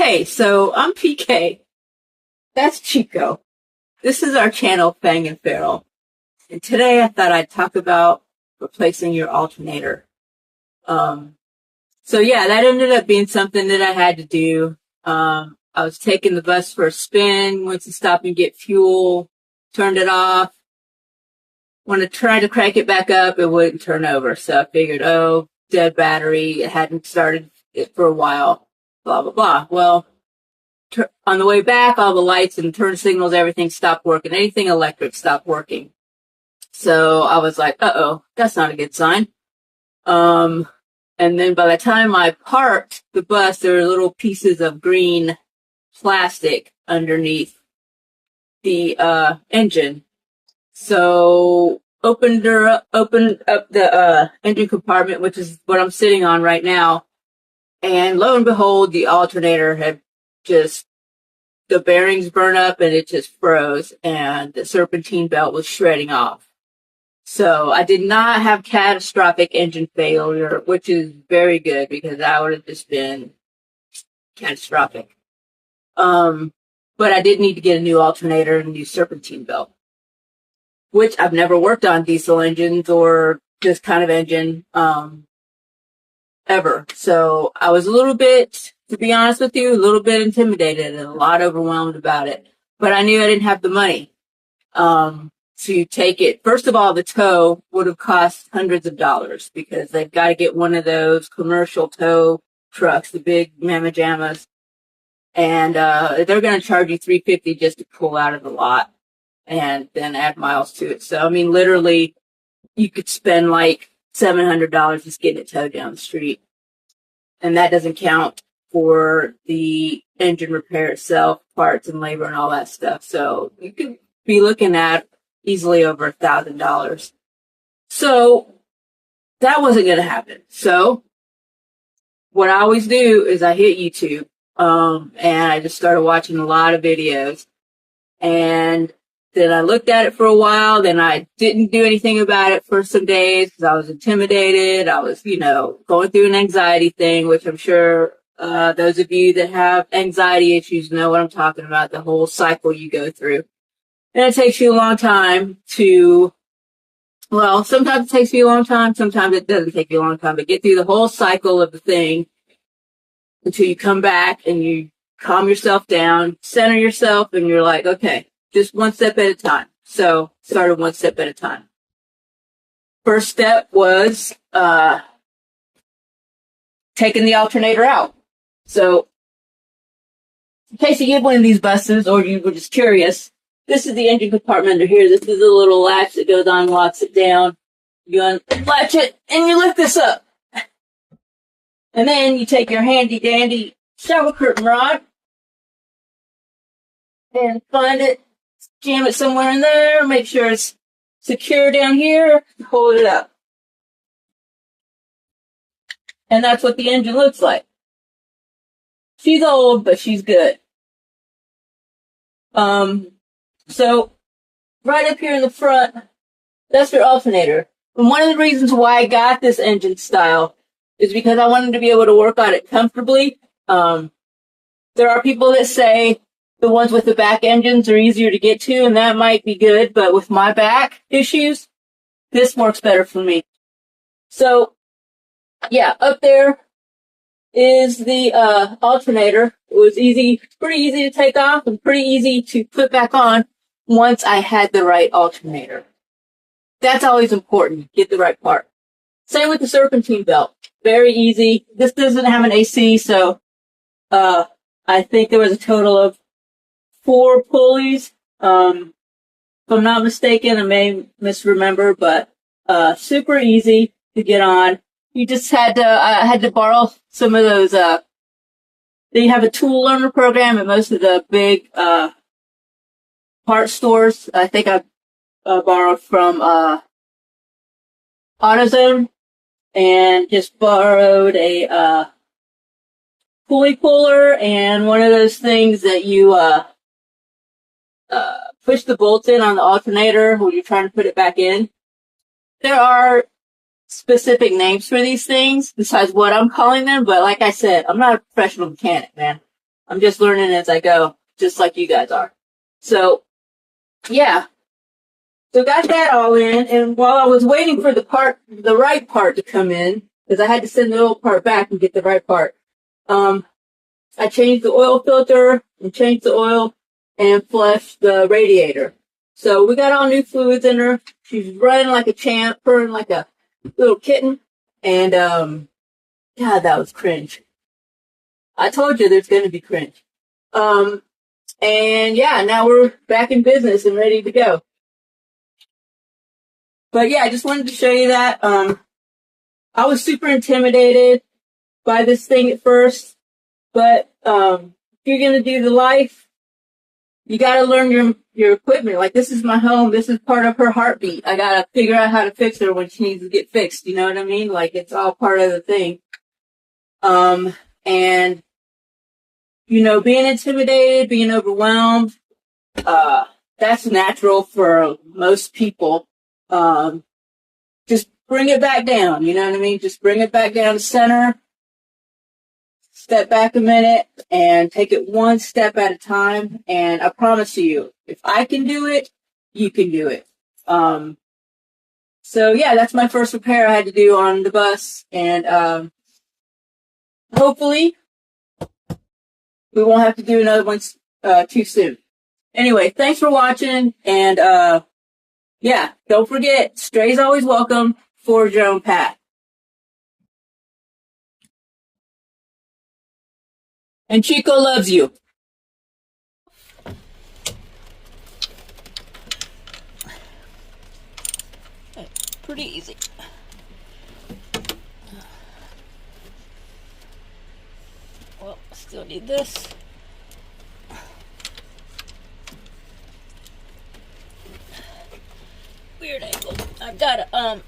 Hey, so I'm PK. That's Chico. This is our channel, Fang and Feral. And today I thought I'd talk about replacing your alternator. So yeah, that ended up being something that I had to do. I was taking the bus for a spin, went to stop and get fuel, turned it off. When I tried to crank it back up, it wouldn't turn over. So I figured, oh, dead battery. It hadn't started it for a while, blah, blah, blah. Well, on the way back, all the lights and turn signals, everything stopped working. Anything electric stopped working. So I was like, uh-oh, that's not a good sign. And then by the time I parked the bus, there were little pieces of green plastic underneath the engine. So opened up the engine compartment, which is what I'm sitting on right now. And lo and behold, the alternator had just, the bearings burned up and it just froze and the serpentine belt was shredding off. So I did not have catastrophic engine failure, which is very good because that would have just been catastrophic. But I did need to get a new alternator and a new serpentine belt, which I've never worked on diesel engines or this kind of engine, ever. So I was a little bit, to be honest with you, a little bit intimidated and a lot overwhelmed about it. But I knew I didn't have the money to take it. First of all, the tow would have cost hundreds of dollars because they've got to get one of those commercial tow trucks, the big mamma jammas, and they're going to charge you $350 just to pull out of the lot and then add miles to it. So I mean, literally, you could spend like $700 just getting it towed down the street, and that doesn't count for the engine repair itself, parts and labor and all that stuff. So you could be looking at easily over $1,000. So that wasn't going to happen. So what I always do is I hit YouTube, and I just started watching a lot of videos, and then I looked at it for a while. Then I didn't do anything about it for some days because I was intimidated. I was, going through an anxiety thing, which I'm sure those of you that have anxiety issues know what I'm talking about, the whole cycle you go through. And it takes you a long time sometimes it takes you a long time, sometimes it doesn't take you a long time to get through the whole cycle of the thing until you come back and you calm yourself down, center yourself, and you're like, okay, just one step at a time. So started one step at a time. First step was taking the alternator out. So in case you get one of these buses or you were just curious, this is the engine compartment under here. This is a little latch that goes on, locks it down. You unlatch it and you lift this up. And then you take your handy dandy shower curtain rod and find it, jam it somewhere in there, make sure it's secure down here, hold it up. And that's what the engine looks like. She's old, but she's good. So right up here in the front, that's your alternator. And one of the reasons why I got this engine style is because I wanted to be able to work on it comfortably. There are people that say the ones with the back engines are easier to get to, and that might be good, but with my back issues, this works better for me. So, yeah, up there is the alternator. It was pretty easy to take off and pretty easy to put back on once I had the right alternator. That's always important, get the right part. Same with the serpentine belt. Very easy. This doesn't have an AC, so I think there was a total of 4 pulleys. If I'm not mistaken, I may misremember, but super easy to get on. You just I had to borrow some of those, they have a tool learner program at most of the big parts stores. I think I borrowed from AutoZone and just borrowed a pulley puller and one of those things that you push the bolts in on the alternator when you're trying to put it back in. There are specific names for these things besides what I'm calling them, but like I said, I'm not a professional mechanic, man. I'm just learning as I go, just like you guys are. So, yeah. So got that all in, and while I was waiting for the right part to come in, because I had to send the old part back and get the right part, I changed the oil filter and changed the oil and flushed the radiator. So we got all new fluids in her. She's running like a champ, purring like a little kitten, and God, that was cringe. I told you there's going to be cringe. And yeah, now we're back in business and ready to go. But yeah, I just wanted to show you that. I was super intimidated by this thing at first, but if you're going to do the life, you got to learn your equipment. Like, this is my home. This is part of her heartbeat. I got to figure out how to fix her when she needs to get fixed. You know what I mean? Like, it's all part of the thing. And, you know, being intimidated, being overwhelmed, that's natural for most people. Just bring it back down. You know what I mean? Just bring it back down to center. Step back a minute and take it one step at a time. And I promise you, if I can do it, you can do it. So yeah, that's my first repair I had to do on the bus. And, hopefully we won't have to do another one, too soon. Anyway, thanks for watching. And, yeah, don't forget, stray's always welcome. Forge your own path. And Chico loves you. Pretty easy. Well, still need this. Weird angle. I've got a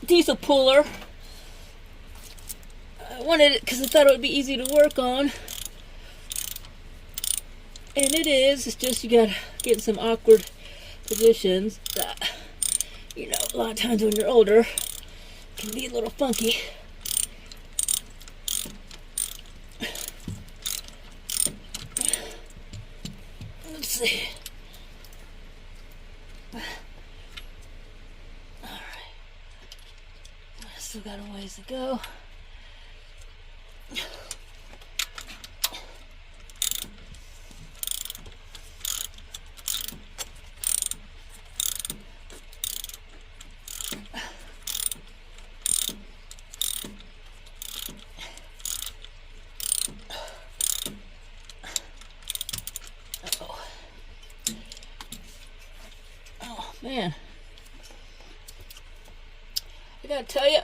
diesel puller. I wanted it because I thought it would be easy to work on. And it is. It's just you gotta get in some awkward positions that, you know, a lot of times when you're older can be a little funky. Let's see. Alright. Still got a ways to go. Man, I gotta tell you,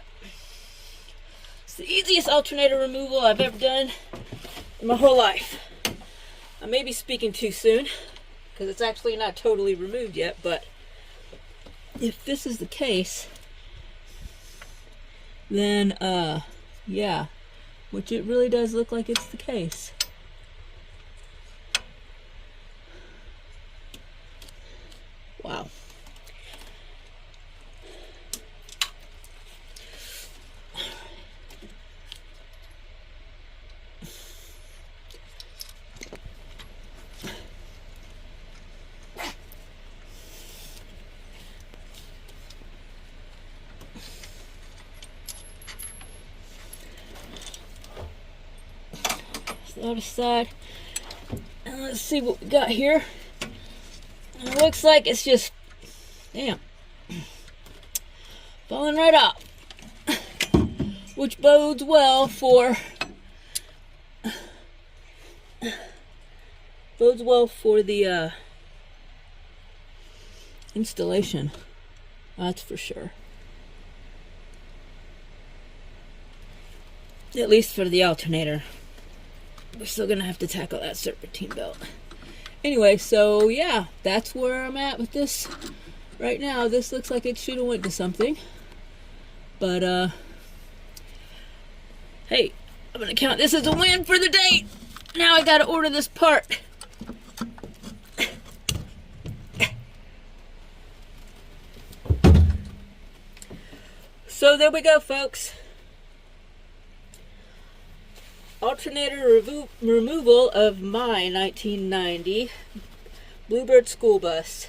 it's the easiest alternator removal I've ever done in my whole life. I may be speaking too soon, because it's actually not totally removed yet, but if this is the case, then, yeah, which it really does look like it's the case. Wow. The other side, and let's see what we got here. And it looks like it's just, damn, falling right off, which bodes well for the installation. That's for sure. At least for the alternator. We're still gonna have to tackle that serpentine belt. Anyway, so yeah, that's where I'm at with this right now. This looks like it should have went to something, but hey, I'm gonna count this as a win for the day. Now I gotta order this part. So there we go, folks. alternator removal of my 1990 Bluebird school bus.